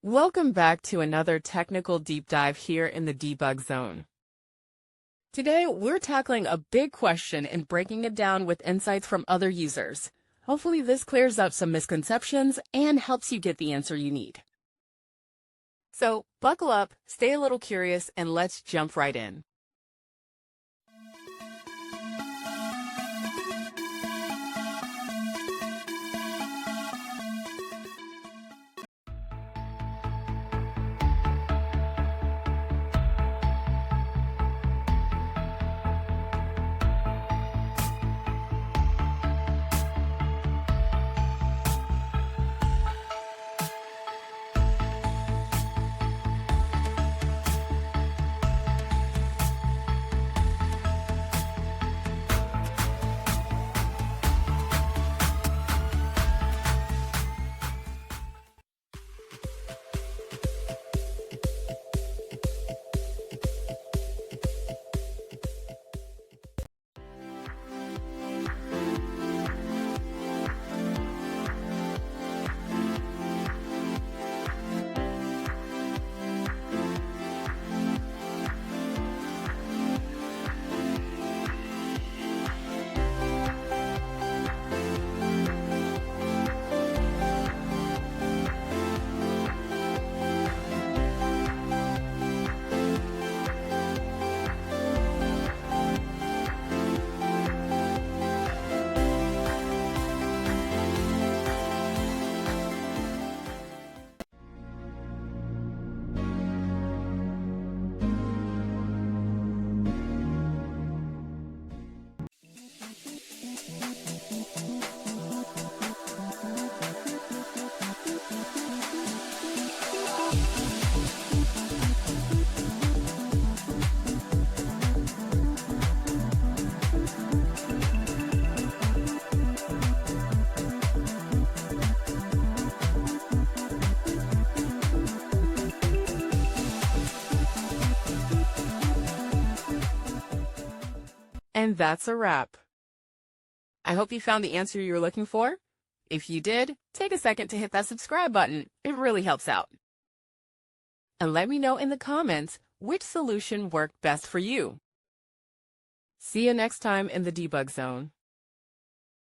Welcome back to another technical deep dive here in the debug zone. Today, we're tackling a big question and breaking it down with insights from other users. Hopefully this clears up some misconceptions and helps you get the answer you need. So buckle up, stay a little curious, and let's jump right in. And that's a wrap. I hope you found the answer you were looking for. If you did, take a second to hit that subscribe button. It really helps out. And let me know in the comments which solution worked best for you. See you next time in the debug zone.